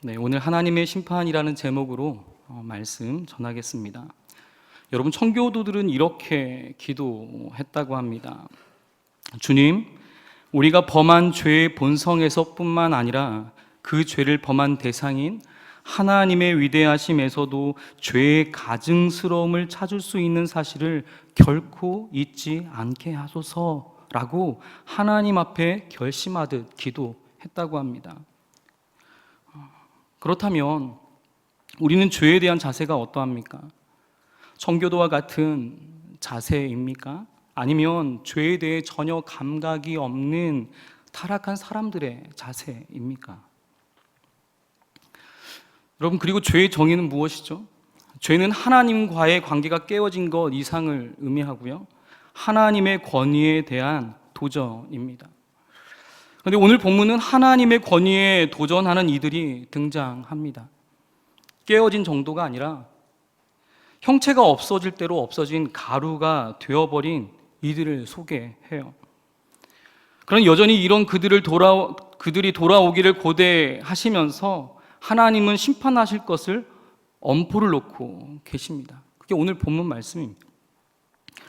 네, 오늘 하나님의 심판이라는 제목으로 말씀 전하겠습니다. 여러분, 청교도들은 이렇게 기도했다고 합니다. 주님, 우리가 범한 죄의 본성에서뿐만 아니라 그 죄를 범한 대상인 하나님의 위대하심에서도 죄의 가증스러움을 찾을 수 있는 사실을 결코 잊지 않게 하소서라고 하나님 앞에 결심하듯 기도했다고 합니다. 그렇다면 우리는 죄에 대한 자세가 어떠합니까? 청교도와 같은 자세입니까? 아니면 죄에 대해 전혀 감각이 없는 타락한 사람들의 자세입니까? 여러분, 그리고 죄의 정의는 무엇이죠? 죄는 하나님과의 관계가 깨어진 것 이상을 의미하고요, 하나님의 권위에 대한 도전입니다. 그런데 오늘 본문은 하나님의 권위에 도전하는 이들이 등장합니다. 깨어진 정도가 아니라 형체가 없어질 대로 없어진 가루가 되어버린 이들을 소개해요. 그런 여전히 이런 그들이 돌아오기를 고대하시면서 하나님은 심판하실 것을 엄포를 놓고 계십니다. 그게 오늘 본문 말씀입니다.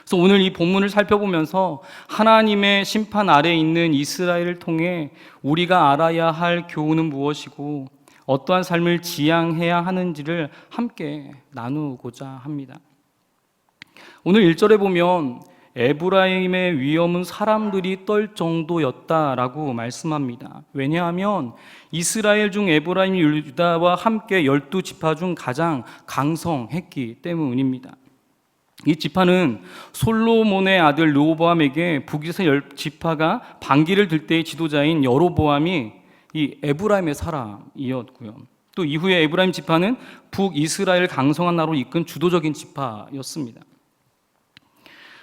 그래서 오늘 이 본문을 살펴보면서 하나님의 심판 아래에 있는 이스라엘을 통해 우리가 알아야 할 교훈은 무엇이고 어떠한 삶을 지향해야 하는지를 함께 나누고자 합니다. 오늘 1절에 보면 에브라임의 위엄은 사람들이 떨 정도였다라고 말씀합니다. 왜냐하면 이스라엘 중 에브라임이 유다와 함께 12지파 중 가장 강성했기 때문입니다. 이 지파는 솔로몬의 아들 르호보암에게 북에서 10지파가 반기를 들 때의 지도자인 여로보암이 이 에브라임의 사람이었고요. 또 이후에 에브라임 지파는 북이스라엘 강성한 나라로 이끈 주도적인 지파였습니다.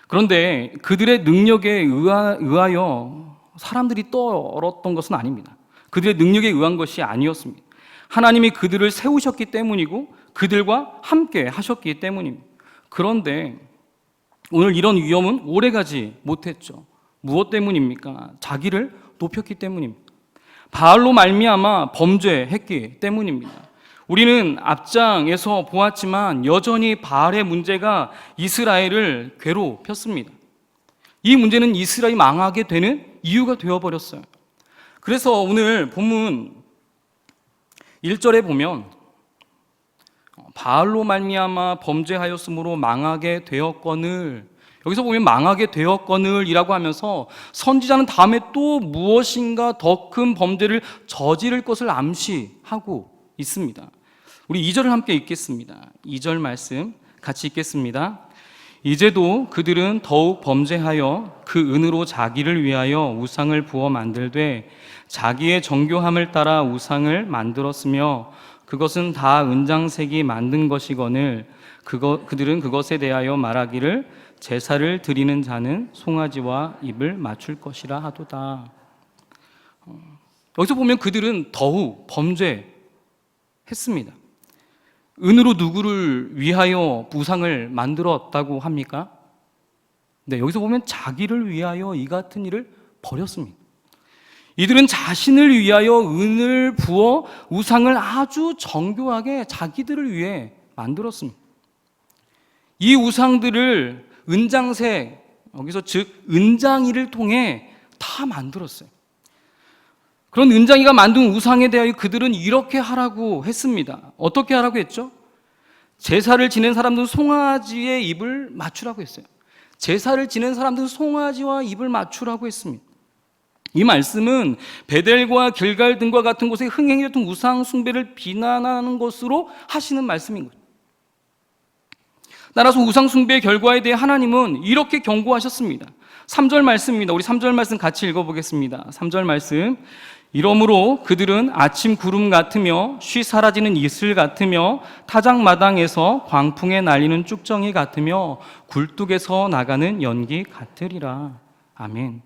그런데 그들의 능력에 의하여 사람들이 떨었던 것은 아닙니다. 그들의 능력에 의한 것이 아니었습니다. 하나님이 그들을 세우셨기 때문이고 그들과 함께 하셨기 때문입니다. 그런데 오늘 이런 위험은 오래가지 못했죠. 무엇 때문입니까? 자기를 높였기 때문입니다. 바알로 말미암아 범죄했기 때문입니다. 우리는 앞장에서 보았지만 여전히 바알의 문제가 이스라엘을 괴롭혔습니다. 이 문제는 이스라엘이 망하게 되는 이유가 되어버렸어요. 그래서 오늘 본문 1절에 보면 바알로 말미암아 범죄하였으므로 망하게 되었거늘, 여기서 보면 망하게 되었거늘 이라고 하면서 선지자는 다음에 또 무엇인가 더 큰 범죄를 저지를 것을 암시하고 있습니다. 우리 2절을 함께 읽겠습니다. 2절 말씀 같이 읽겠습니다. 이제도 그들은 더욱 범죄하여 그 은으로 자기를 위하여 우상을 부어 만들되 자기의 정교함을 따라 우상을 만들었으며 그것은 다 은장색이 만든 것이거늘 그들은 그것에 대하여 말하기를 제사를 드리는 자는 송아지와 입을 맞출 것이라 하도다. 여기서 보면 그들은 더욱 범죄했습니다. 은으로 누구를 위하여 우상을 만들었다고 합니까? 네, 여기서 보면 자기를 위하여 이 같은 일을 벌였습니다. 이들은 자신을 위하여 은을 부어 우상을 아주 정교하게 자기들을 위해 만들었습니다. 이 우상들을 은장색, 여기서 즉 은장이를 통해 다 만들었어요. 그런 은장이가 만든 우상에 대하여 그들은 이렇게 하라고 했습니다. 어떻게 하라고 했죠? 제사를 지낸 사람들은 송아지의 입을 맞추라고 했어요. 제사를 지낸 사람들은 송아지와 입을 맞추라고 했습니다. 이 말씀은 베델과 길갈 등과 같은 곳에 흥행했던 우상 숭배를 비난하는 것으로 하시는 말씀인 거죠. 따라서 우상 숭배의 결과에 대해 하나님은 이렇게 경고하셨습니다. 3절 말씀입니다. 우리 3절 말씀 같이 읽어보겠습니다. 3절 말씀. 이러므로 그들은 아침 구름 같으며 쉬 사라지는 이슬 같으며 타작마당에서 광풍에 날리는 쭉정이 같으며 굴뚝에서 나가는 연기 같으리라. 아멘.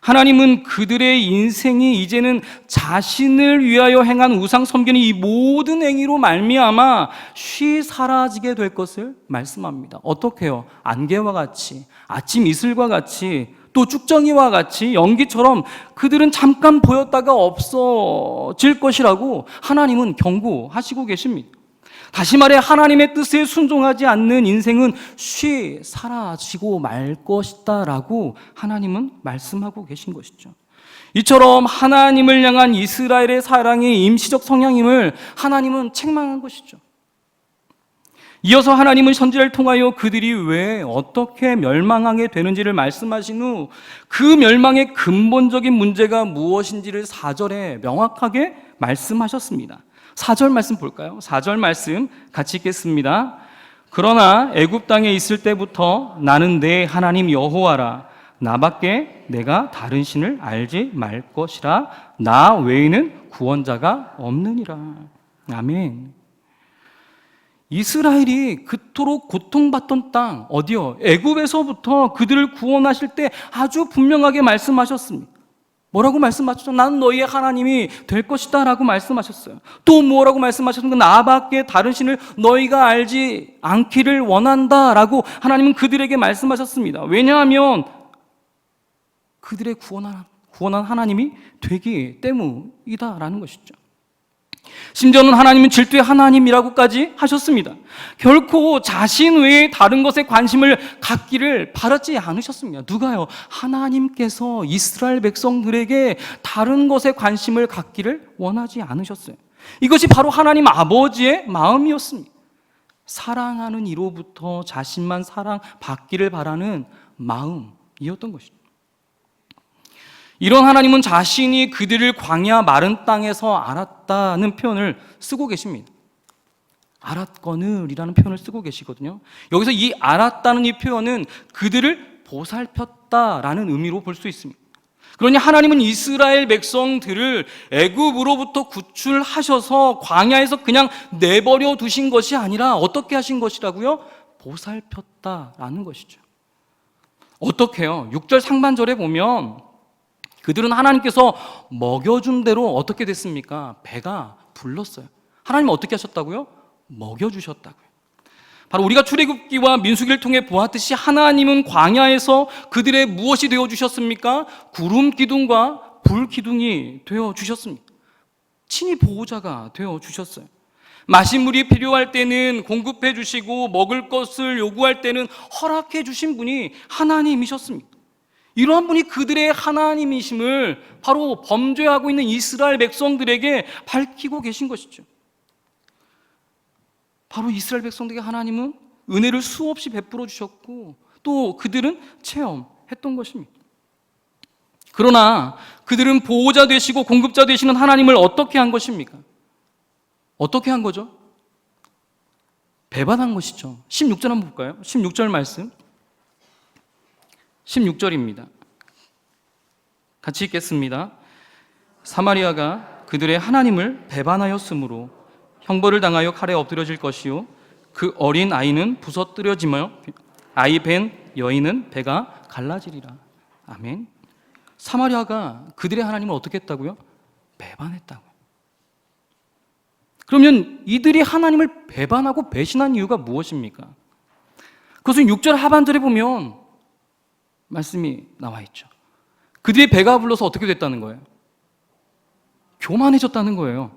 하나님은 그들의 인생이 이제는 자신을 위하여 행한 우상 섬기는 이 모든 행위로 말미암아 쉬 사라지게 될 것을 말씀합니다. 어떻게요? 안개와 같이, 아침 이슬과 같이 또 쭉정이와 같이 연기처럼 그들은 잠깐 보였다가 없어질 것이라고 하나님은 경고하시고 계십니다. 다시 말해 하나님의 뜻에 순종하지 않는 인생은 쉬 사라지고 말 것이다 라고 하나님은 말씀하고 계신 것이죠. 이처럼 하나님을 향한 이스라엘의 사랑의 임시적 성향임을 하나님은 책망한 것이죠. 이어서 하나님은 선지자를 통하여 그들이 왜 어떻게 멸망하게 되는지를 말씀하신 후 그 멸망의 근본적인 문제가 무엇인지를 4절에 명확하게 말씀하셨습니다. 4절 말씀 볼까요? 4절 말씀 같이 읽겠습니다. 그러나 애굽 땅에 있을 때부터 나는 내 하나님 여호와라. 나밖에 내가 다른 신을 알지 말 것이라. 나 외에는 구원자가 없느니라. 아멘. 이스라엘이 그토록 고통받던 땅 어디요? 애굽에서부터 그들을 구원하실 때 아주 분명하게 말씀하셨습니다. 뭐라고 말씀하셨죠? 난 너희의 하나님이 될 것이다 라고 말씀하셨어요. 또 뭐라고 말씀하셨는가? 나밖에 다른 신을 너희가 알지 않기를 원한다 라고 하나님은 그들에게 말씀하셨습니다. 왜냐하면 그들의 구원한 하나님이 되기 때문이다 라는 것이죠. 심지어는 하나님은 질투의 하나님이라고까지 하셨습니다. 결코 자신 외에 다른 것에 관심을 갖기를 바라지 않으셨습니다. 누가요? 하나님께서 이스라엘 백성들에게 다른 것에 관심을 갖기를 원하지 않으셨어요. 이것이 바로 하나님 아버지의 마음이었습니다. 사랑하는 이로부터 자신만 사랑받기를 바라는 마음이었던 것이죠. 이런 하나님은 자신이 그들을 광야 마른 땅에서 알았다는 표현을 쓰고 계십니다. 알았거늘이라는 표현을 쓰고 계시거든요. 여기서 이 알았다는 이 표현은 그들을 보살폈다라는 의미로 볼 수 있습니다. 그러니 하나님은 이스라엘 백성들을 애굽으로부터 구출하셔서 광야에서 그냥 내버려 두신 것이 아니라 어떻게 하신 것이라고요? 보살폈다라는 것이죠. 어떻게요? 6절 상반절에 보면 그들은 하나님께서 먹여준 대로 어떻게 됐습니까? 배가 불렀어요. 하나님은 어떻게 하셨다고요? 먹여주셨다고요. 바로 우리가 출애굽기와 민수기를 통해 보았듯이 하나님은 광야에서 그들의 무엇이 되어주셨습니까? 구름 기둥과 불 기둥이 되어주셨습니다. 친히 보호자가 되어주셨어요. 마실 물이 필요할 때는 공급해 주시고 먹을 것을 요구할 때는 허락해 주신 분이 하나님이셨습니다. 이러한 분이 그들의 하나님이심을 바로 범죄하고 있는 이스라엘 백성들에게 밝히고 계신 것이죠. 바로 이스라엘 백성들에게 하나님은 은혜를 수없이 베풀어 주셨고 또 그들은 체험했던 것입니다. 그러나 그들은 보호자 되시고 공급자 되시는 하나님을 어떻게 한 것입니까? 어떻게 한 거죠? 배반한 것이죠. 16절 한번 볼까요? 16절 말씀 16절입니다. 같이 읽겠습니다. 사마리아가 그들의 하나님을 배반하였으므로 형벌을 당하여 칼에 엎드려질 것이요 그 어린 아이는 부서뜨려지며 아이 벤 여인은 배가 갈라지리라. 아멘. 사마리아가 그들의 하나님을 어떻게 했다고요? 배반했다고요. 그러면 이들이 하나님을 배반하고 배신한 이유가 무엇입니까? 그것은 6절 하반절에 보면 말씀이 나와 있죠. 그들의 배가 불러서 어떻게 됐다는 거예요? 교만해졌다는 거예요.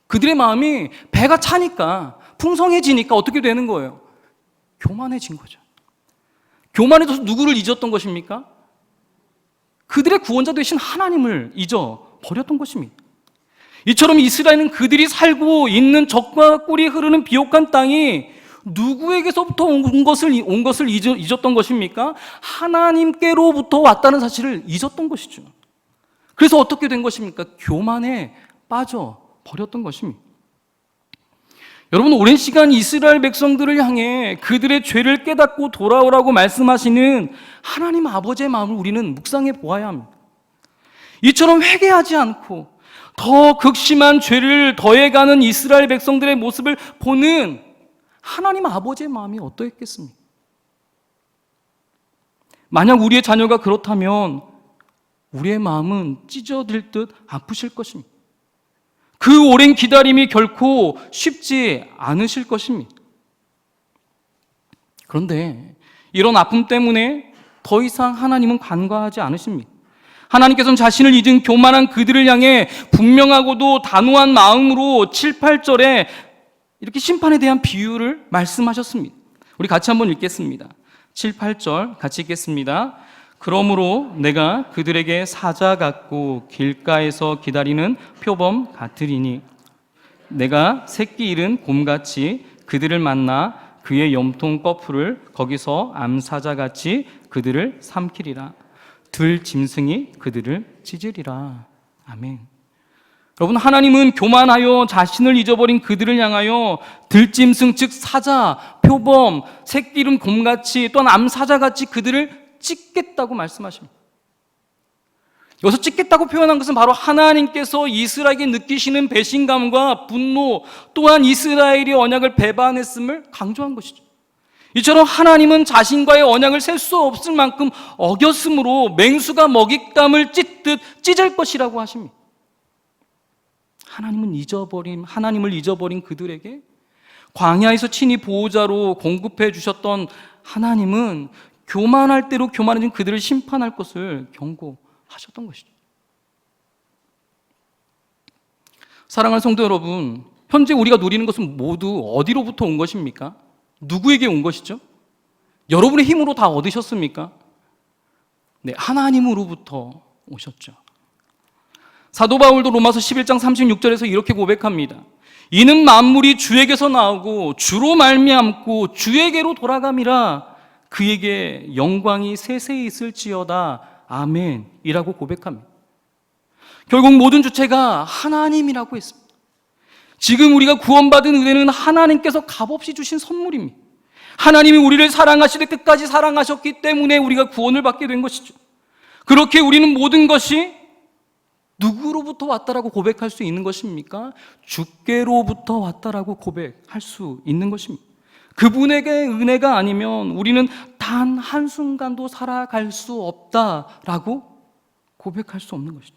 그들의 마음이 배가 차니까 풍성해지니까 어떻게 되는 거예요? 교만해진 거죠. 교만해져서 누구를 잊었던 것입니까? 그들의 구원자 되신 하나님을 잊어버렸던 것입니다. 이처럼 이스라엘은 그들이 살고 있는 젖과 꿀이 흐르는 비옥한 땅이 누구에게서부터 온 것을 잊었던 것입니까? 하나님께로부터 왔다는 사실을 잊었던 것이죠. 그래서 어떻게 된 것입니까? 교만에 빠져버렸던 것입니다. 여러분, 오랜 시간 이스라엘 백성들을 향해 그들의 죄를 깨닫고 돌아오라고 말씀하시는 하나님 아버지의 마음을 우리는 묵상해 보아야 합니다. 이처럼 회개하지 않고 더 극심한 죄를 더해가는 이스라엘 백성들의 모습을 보는 하나님 아버지의 마음이 어떠했겠습니까? 만약 우리의 자녀가 그렇다면 우리의 마음은 찢어질 듯 아프실 것입니다. 그 오랜 기다림이 결코 쉽지 않으실 것입니다. 그런데 이런 아픔 때문에 더 이상 하나님은 간과하지 않으십니다. 하나님께서는 자신을 잊은 교만한 그들을 향해 분명하고도 단호한 마음으로 7, 8절에 이렇게 심판에 대한 비유를 말씀하셨습니다. 우리 같이 한번 읽겠습니다. 7, 8절 같이 읽겠습니다. 그러므로 내가 그들에게 사자 같고 길가에서 기다리는 표범 같으리니 내가 새끼 잃은 곰같이 그들을 만나 그의 염통 꺼풀을 거기서 암사자같이 그들을 삼키리라. 들짐승이 그들을 찢으리라. 아멘. 여러분, 하나님은 교만하여 자신을 잊어버린 그들을 향하여 들짐승 즉 사자, 표범, 새끼 잃은 곰같이 또한 암사자같이 그들을 찢겠다고 말씀하십니다. 여기서 찢겠다고 표현한 것은 바로 하나님께서 이스라엘에게 느끼시는 배신감과 분노, 또한 이스라엘이 언약을 배반했음을 강조한 것이죠. 이처럼 하나님은 자신과의 언약을 셀 수 없을 만큼 어겼으므로 맹수가 먹잇감을 찢듯 찢을 것이라고 하십니다. 하나님을 잊어버린 그들에게 광야에서 친히 보호자로 공급해 주셨던 하나님은 교만할 대로 교만해진 그들을 심판할 것을 경고하셨던 것이죠. 사랑하는 성도 여러분, 현재 우리가 누리는 것은 모두 어디로부터 온 것입니까? 누구에게 온 것이죠? 여러분의 힘으로 다 얻으셨습니까? 네, 하나님으로부터 오셨죠. 사도 바울도 로마서 11장 36절에서 이렇게 고백합니다. 이는 만물이 주에게서 나오고 주로 말미암고 주에게로 돌아감이라 그에게 영광이 세세히 있을지어다. 아멘 이라고 고백합니다. 결국 모든 주체가 하나님이라고 했습니다. 지금 우리가 구원받은 은혜는 하나님께서 값없이 주신 선물입니다. 하나님이 우리를 사랑하시되 끝까지 사랑하셨기 때문에 우리가 구원을 받게 된 것이죠. 그렇게 우리는 모든 것이 누구로부터 왔다라고 고백할 수 있는 것입니까? 주께로부터 왔다라고 고백할 수 있는 것입니다. 그분에게 은혜가 아니면 우리는 단 한순간도 살아갈 수 없다라고 고백할 수 없는 것이죠.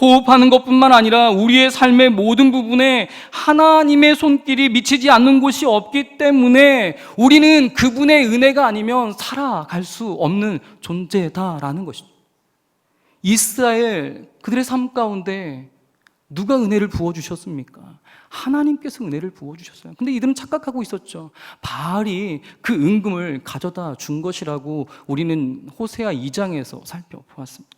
호흡하는 것뿐만 아니라 우리의 삶의 모든 부분에 하나님의 손길이 미치지 않는 곳이 없기 때문에 우리는 그분의 은혜가 아니면 살아갈 수 없는 존재다라는 것이죠. 이스라엘 그들의 삶 가운데 누가 은혜를 부어주셨습니까? 하나님께서 은혜를 부어주셨어요. 근데 이들은 착각하고 있었죠. 바알이 그 은금을 가져다 준 것이라고 우리는 호세아 2장에서 살펴보았습니다.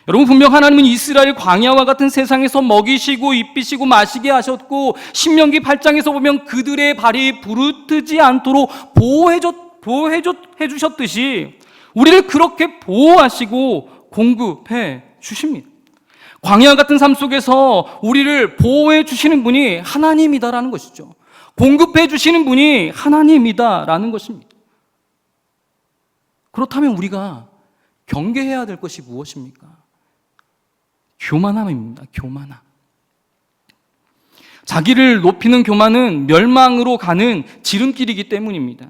여러분, 분명 하나님은 이스라엘 광야와 같은 세상에서 먹이시고 입히시고 마시게 하셨고 신명기 8장에서 보면 그들의 발이 부르트지 않도록 보호해 주셨듯이 우리를 그렇게 보호하시고 공급해 주십니다. 광야 같은 삶 속에서 우리를 보호해 주시는 분이 하나님이다라는 것이죠. 공급해 주시는 분이 하나님이다라는 것입니다. 그렇다면 우리가 경계해야 될 것이 무엇입니까? 교만함입니다. 교만함. 자기를 높이는 교만은 멸망으로 가는 지름길이기 때문입니다.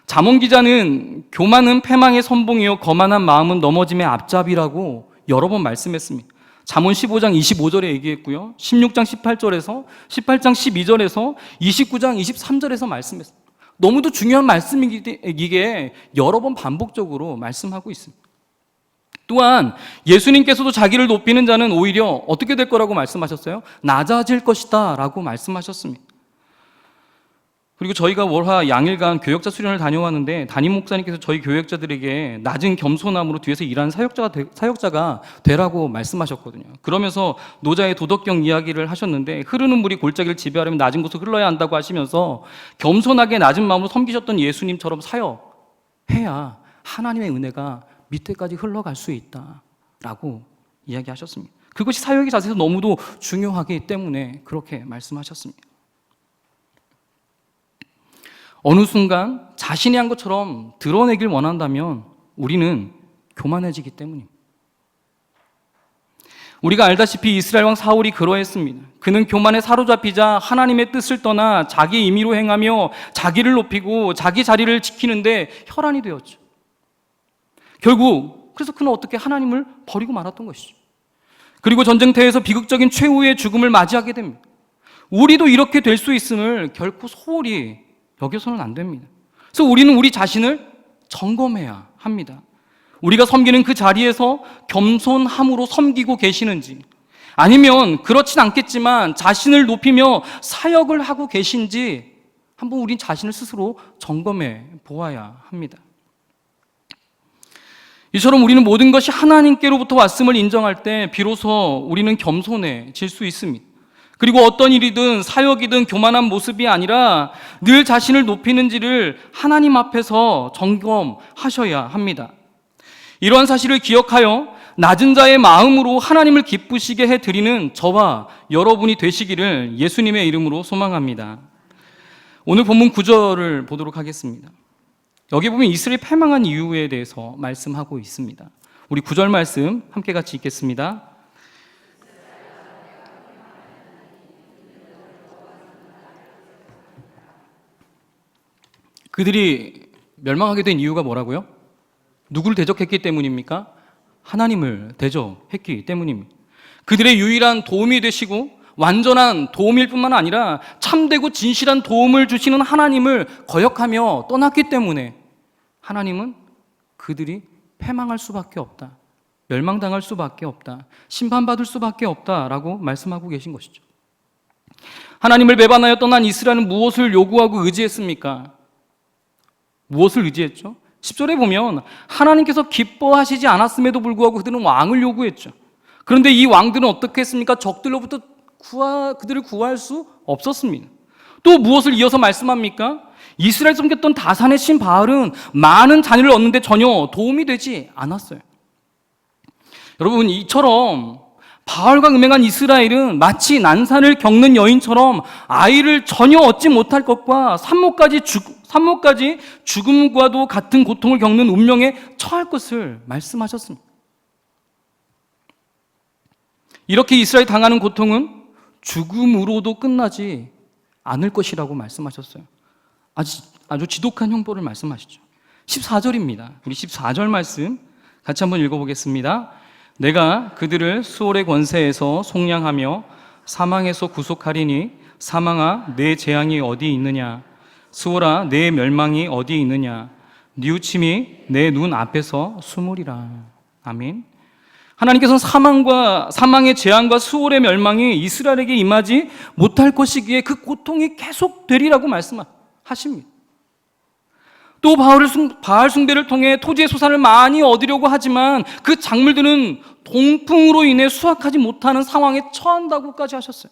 잠언 기자는 교만은 패망의 선봉이요 거만한 마음은 넘어짐의 앞잡이라고 여러 번 말씀했습니다. 잠언 15장 25절에 얘기했고요. 16장 18절에서 18장 12절에서 29장 23절에서 말씀했습니다. 너무도 중요한 말씀이기에 여러 번 반복적으로 말씀하고 있습니다. 또한 예수님께서도 자기를 높이는 자는 오히려 어떻게 될 거라고 말씀하셨어요? 낮아질 것이다 라고 말씀하셨습니다. 그리고 저희가 월화 양일간 교역자 수련을 다녀왔는데 담임 목사님께서 저희 교역자들에게 낮은 겸손함으로 뒤에서 일하는 사역자가 되라고 말씀하셨거든요. 그러면서 노자의 도덕경 이야기를 하셨는데 흐르는 물이 골짜기를 지배하려면 낮은 곳으로 흘러야 한다고 하시면서 겸손하게 낮은 마음으로 섬기셨던 예수님처럼 사역해야 하나님의 은혜가 밑에까지 흘러갈 수 있다라고 이야기하셨습니다. 그것이 사역의 자세에서 너무도 중요하기 때문에 그렇게 말씀하셨습니다. 어느 순간 자신이 한 것처럼 드러내길 원한다면 우리는 교만해지기 때문입니다. 우리가 알다시피 이스라엘 왕 사울이 그러했습니다. 그는 교만에 사로잡히자 하나님의 뜻을 떠나 자기 임의로 행하며 자기를 높이고 자기 자리를 지키는데 혈안이 되었죠. 결국 그래서 그는 어떻게 하나님을 버리고 말았던 것이죠. 그리고 전쟁터에서 비극적인 최후의 죽음을 맞이하게 됩니다. 우리도 이렇게 될 수 있음을 결코 소홀히 여겨서는 안 됩니다. 그래서 우리는 우리 자신을 점검해야 합니다. 우리가 섬기는 그 자리에서 겸손함으로 섬기고 계시는지, 아니면 그렇진 않겠지만 자신을 높이며 사역을 하고 계신지 한번 우린 자신을 스스로 점검해 보아야 합니다. 이처럼 우리는 모든 것이 하나님께로부터 왔음을 인정할 때 비로소 우리는 겸손해질 수 있습니다. 그리고 어떤 일이든 사역이든 교만한 모습이 아니라 늘 자신을 높이는지를 하나님 앞에서 점검하셔야 합니다. 이러한 사실을 기억하여 낮은 자의 마음으로 하나님을 기쁘시게 해드리는 저와 여러분이 되시기를 예수님의 이름으로 소망합니다. 오늘 본문 9절을 보도록 하겠습니다. 여기 보면 이스라엘이 패망한 이유에 대해서 말씀하고 있습니다. 우리 9절 말씀 함께 같이 읽겠습니다. 그들이 멸망하게 된 이유가 뭐라고요? 누구를 대적했기 때문입니까? 하나님을 대적했기 때문입니다. 그들의 유일한 도움이 되시고 완전한 도움일 뿐만 아니라 참되고 진실한 도움을 주시는 하나님을 거역하며 떠났기 때문에 하나님은 그들이 패망할 수밖에 없다, 멸망당할 수밖에 없다, 심판받을 수밖에 없다라고 말씀하고 계신 것이죠. 하나님을 배반하여 떠난 이스라엘은 무엇을 요구하고 의지했습니까? 무엇을 의지했죠? 10절에 보면 하나님께서 기뻐하시지 않았음에도 불구하고 그들은 왕을 요구했죠. 그런데 이 왕들은 어떻게 했습니까? 적들로부터 그들을 구할 수 없었습니다. 또 무엇을 이어서 말씀합니까? 이스라엘 섬겼던 다산의 신 바알은 많은 자녀를 얻는데 전혀 도움이 되지 않았어요. 여러분, 이처럼 바알과 음행한 이스라엘은 마치 난산을 겪는 여인처럼 아이를 전혀 얻지 못할 것과 산모까지 죽음과도 같은 고통을 겪는 운명에 처할 것을 말씀하셨습니다. 이렇게 이스라엘이 당하는 고통은 죽음으로도 끝나지 않을 것이라고 말씀하셨어요. 아주 지독한 형벌을 말씀하시죠. 14절입니다. 우리 14절 말씀 같이 한번 읽어보겠습니다. 내가 그들을 수월의 권세에서 속량하며 사망에서 구속하리니 사망아 내 재앙이 어디 있느냐, 수월아 내 멸망이 어디 있느냐, 뉘우침이 내 눈 앞에서 숨으리라. 아멘. 하나님께서는 사망의 재앙과 수월의 멸망이 이스라엘에게 임하지 못할 것이기에 그 고통이 계속되리라고 말씀하십니다. 또 바알 숭배를 통해 토지의 소산을 많이 얻으려고 하지만 그 작물들은 동풍으로 인해 수확하지 못하는 상황에 처한다고까지 하셨어요.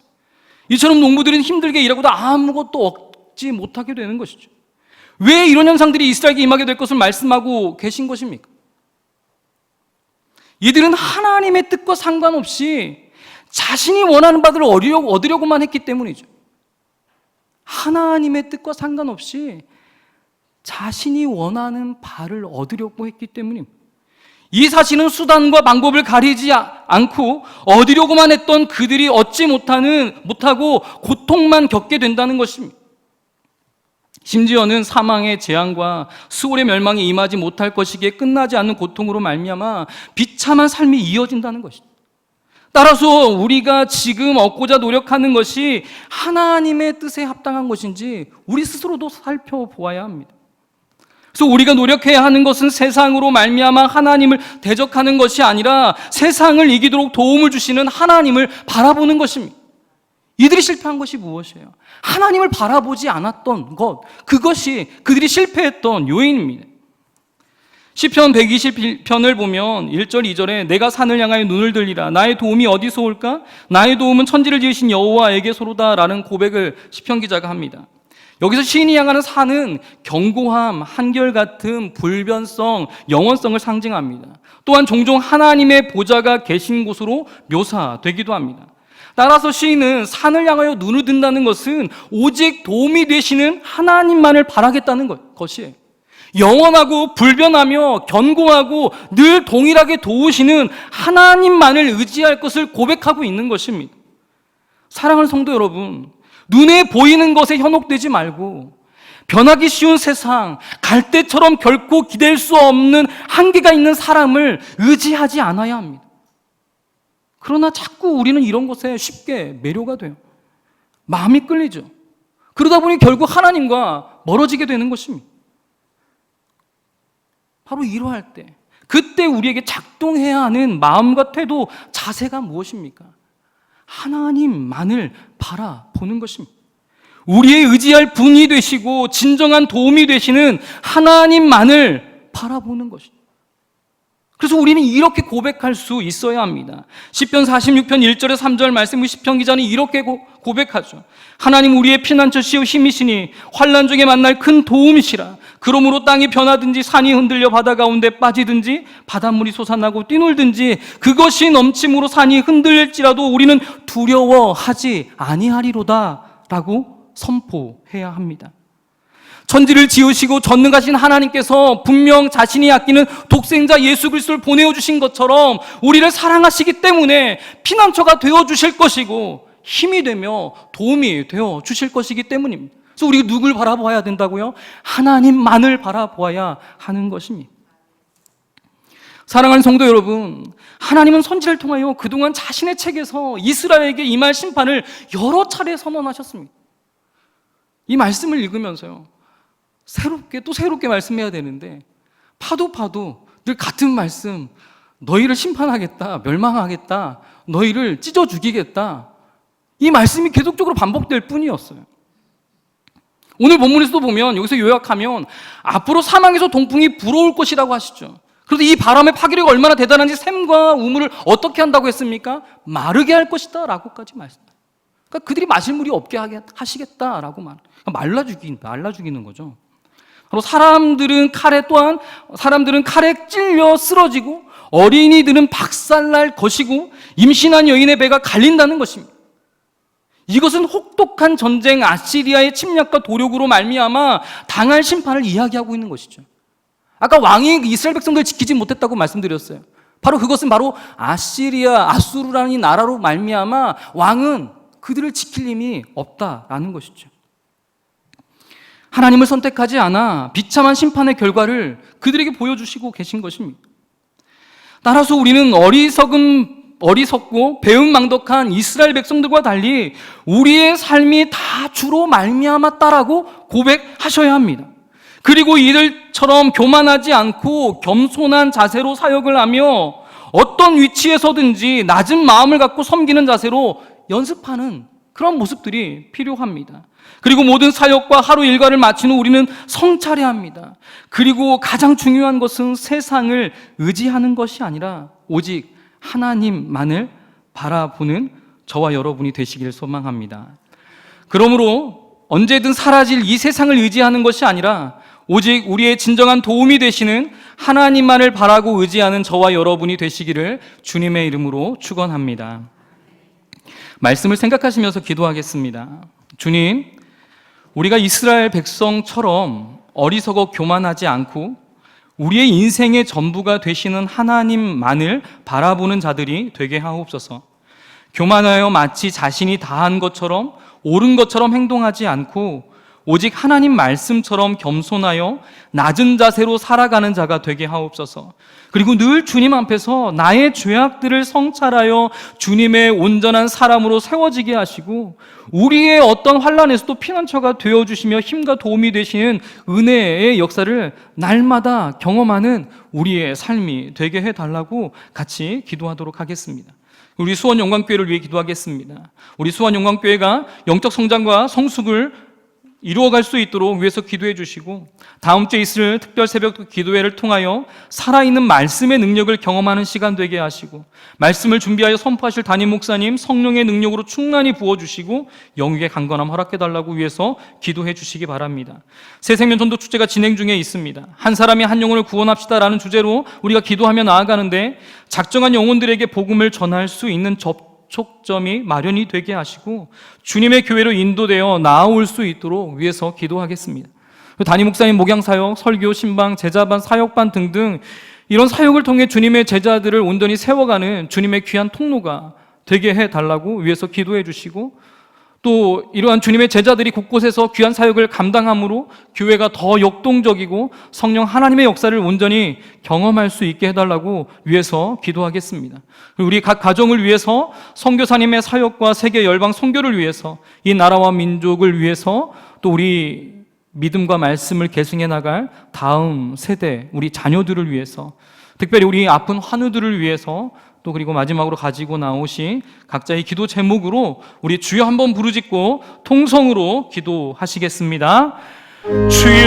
이처럼 농부들은 힘들게 일하고도 아무것도 얻지 못하게 되는 것이죠. 왜 이런 현상들이 이스라엘에게 임하게 될 것을 말씀하고 계신 것입니까? 이들은 하나님의 뜻과 상관없이 자신이 원하는 바를 얻으려고만 했기 때문이죠. 하나님의 뜻과 상관없이 자신이 원하는 바를 얻으려고 했기 때문입니다. 이 사실은 수단과 방법을 가리지 않고 얻으려고만 했던 그들이 얻지 못하고 고통만 겪게 된다는 것입니다. 심지어는 사망의 재앙과 수월의 멸망이 임하지 못할 것이기에 끝나지 않는 고통으로 말미암아 비참한 삶이 이어진다는 것이죠. 따라서 우리가 지금 얻고자 노력하는 것이 하나님의 뜻에 합당한 것인지 우리 스스로도 살펴보아야 합니다. 그래서 우리가 노력해야 하는 것은 세상으로 말미암아 하나님을 대적하는 것이 아니라 세상을 이기도록 도움을 주시는 하나님을 바라보는 것입니다. 이들이 실패한 것이 무엇이에요? 하나님을 바라보지 않았던 것, 그것이 그들이 실패했던 요인입니다. 시편 120편을 보면 1절 2절에 내가 산을 향하여 눈을 들리라 나의 도움이 어디서 올까? 나의 도움은 천지를 지으신 여호와에게서로다 라는 고백을 시편 기자가 합니다. 여기서 시인이 향하는 산은 견고함, 한결같음, 불변성, 영원성을 상징합니다. 또한 종종 하나님의 보좌가 계신 곳으로 묘사되기도 합니다. 따라서 시인은 산을 향하여 눈을 든다는 것은 오직 도움이 되시는 하나님만을 바라겠다는 것이에요. 영원하고 불변하며 견고하고 늘 동일하게 도우시는 하나님만을 의지할 것을 고백하고 있는 것입니다. 사랑하는 성도 여러분, 눈에 보이는 것에 현혹되지 말고 변하기 쉬운 세상, 갈대처럼 결코 기댈 수 없는 한계가 있는 사람을 의지하지 않아야 합니다. 그러나 자꾸 우리는 이런 것에 쉽게 매료가 돼요. 마음이 끌리죠. 그러다 보니 결국 하나님과 멀어지게 되는 것입니다. 바로 이러할 때, 그때 우리에게 작동해야 하는 마음과 태도, 자세가 무엇입니까? 하나님만을 바라보는 것입니다. 우리의 의지할 분이 되시고 진정한 도움이 되시는 하나님만을 바라보는 것입니다. 그래서 우리는 이렇게 고백할 수 있어야 합니다. 시편 46편 1절에 3절 말씀을 시편 기자는 이렇게 고백하죠. 하나님 우리의 피난처시오 힘이시니 환난 중에 만날 큰 도움이시라. 그러므로 땅이 변하든지 산이 흔들려 바다 가운데 빠지든지 바닷물이 솟아나고 뛰놀든지 그것이 넘침으로 산이 흔들릴지라도 우리는 두려워하지 아니하리로다 라고 선포해야 합니다. 천지를 지으시고 전능하신 하나님께서 분명 자신이 아끼는 독생자 예수 그리스도를 보내주신 것처럼 우리를 사랑하시기 때문에 피난처가 되어주실 것이고 힘이 되며 도움이 되어주실 것이기 때문입니다. 그래서 우리가 누굴 바라보아야 된다고요? 하나님만을 바라보아야 하는 것입니다. 사랑하는 성도 여러분, 하나님은 선지자를 통하여 그동안 자신의 책에서 이스라엘에게 임할 심판을 여러 차례 선언하셨습니다. 이 말씀을 읽으면서요, 새롭게 말씀해야 되는데 파도 늘 같은 말씀, 너희를 심판하겠다, 멸망하겠다, 너희를 찢어 죽이겠다, 이 말씀이 계속적으로 반복될 뿐이었어요. 오늘 본문에서도 보면, 여기서 요약하면 앞으로 사망에서 동풍이 불어올 것이라고 하시죠. 그런데 이 바람의 파괴력이 얼마나 대단한지 샘과 우물을 어떻게 한다고 했습니까? 마르게 할 것이다 라고까지 말씀합니다. 그러니까 그들이 마실 물이 없게 하시겠다라고 말라 죽이는 거죠. 바로 사람들은 칼에 찔려 쓰러지고 어린이들은 박살날 것이고 임신한 여인의 배가 갈린다는 것입니다. 이것은 혹독한 전쟁, 아시리아의 침략과 도력으로 말미암아 당할 심판을 이야기하고 있는 것이죠. 아까 왕이 이스라엘 백성들을 지키지 못했다고 말씀드렸어요. 바로 그것은 바로 아수르라는 이 나라로 말미암아 왕은 그들을 지킬 힘이 없다라는 것이죠. 하나님을 선택하지 않아 비참한 심판의 결과를 그들에게 보여주시고 계신 것입니다. 따라서 우리는 어리석고 배은망덕한 이스라엘 백성들과 달리 우리의 삶이 다 주로 말미암았다라고 고백하셔야 합니다. 그리고 이들처럼 교만하지 않고 겸손한 자세로 사역을 하며 어떤 위치에서든지 낮은 마음을 갖고 섬기는 자세로 연습하는 그런 모습들이 필요합니다. 그리고 모든 사역과 하루 일과를 마친 후 우리는 성찰해야 합니다. 그리고 가장 중요한 것은 세상을 의지하는 것이 아니라 오직 하나님만을 바라보는 저와 여러분이 되시기를 소망합니다. 그러므로 언제든 사라질 이 세상을 의지하는 것이 아니라 오직 우리의 진정한 도움이 되시는 하나님만을 바라고 의지하는 저와 여러분이 되시기를 주님의 이름으로 축원합니다. 말씀을 생각하시면서 기도하겠습니다. 주님, 우리가 이스라엘 백성처럼 어리석어 교만하지 않고 우리의 인생의 전부가 되시는 하나님만을 바라보는 자들이 되게 하옵소서. 교만하여 마치 자신이 다한 것처럼 옳은 것처럼 행동하지 않고 오직 하나님 말씀처럼 겸손하여 낮은 자세로 살아가는 자가 되게 하옵소서. 그리고 늘 주님 앞에서 나의 죄악들을 성찰하여 주님의 온전한 사람으로 세워지게 하시고 우리의 어떤 환난에서도 피난처가 되어주시며 힘과 도움이 되시는 은혜의 역사를 날마다 경험하는 우리의 삶이 되게 해달라고 같이 기도하도록 하겠습니다. 우리 수원영광교회를 위해 기도하겠습니다. 우리 수원영광교회가 영적 성장과 성숙을 이루어갈 수 있도록 위해서 기도해 주시고 다음 주에 있을 특별 새벽 기도회를 통하여 살아있는 말씀의 능력을 경험하는 시간 되게 하시고 말씀을 준비하여 선포하실 담임 목사님 성령의 능력으로 충만히 부어주시고 영육의 강건함 허락해달라고 위해서 기도해 주시기 바랍니다. 새생명 전도 축제가 진행 중에 있습니다. 한 사람이 한 영혼을 구원합시다라는 주제로 우리가 기도하며 나아가는데 작정한 영혼들에게 복음을 전할 수 있는 접촉점이 마련이 되게 하시고 주님의 교회로 인도되어 나아올 수 있도록 위해서 기도하겠습니다. 담임 목사님 목양사역, 설교, 신방, 제자반, 사역반 등등 이런 사역을 통해 주님의 제자들을 온전히 세워가는 주님의 귀한 통로가 되게 해달라고 위해서 기도해 주시고 또 이러한 주님의 제자들이 곳곳에서 귀한 사역을 감당함으로 교회가 더 역동적이고 성령 하나님의 역사를 온전히 경험할 수 있게 해달라고 위해서 기도하겠습니다. 우리 각 가정을 위해서 선교사님의 사역과 세계 열방 선교를 위해서 이 나라와 민족을 위해서 또 우리 믿음과 말씀을 계승해 나갈 다음 세대, 우리 자녀들을 위해서, 특별히 우리 아픈 환우들을 위해서, 또 그리고 마지막으로 가지고 나오신 각자의 기도 제목으로 우리 주여 한번 부르짖고 통성으로 기도하시겠습니다. 주여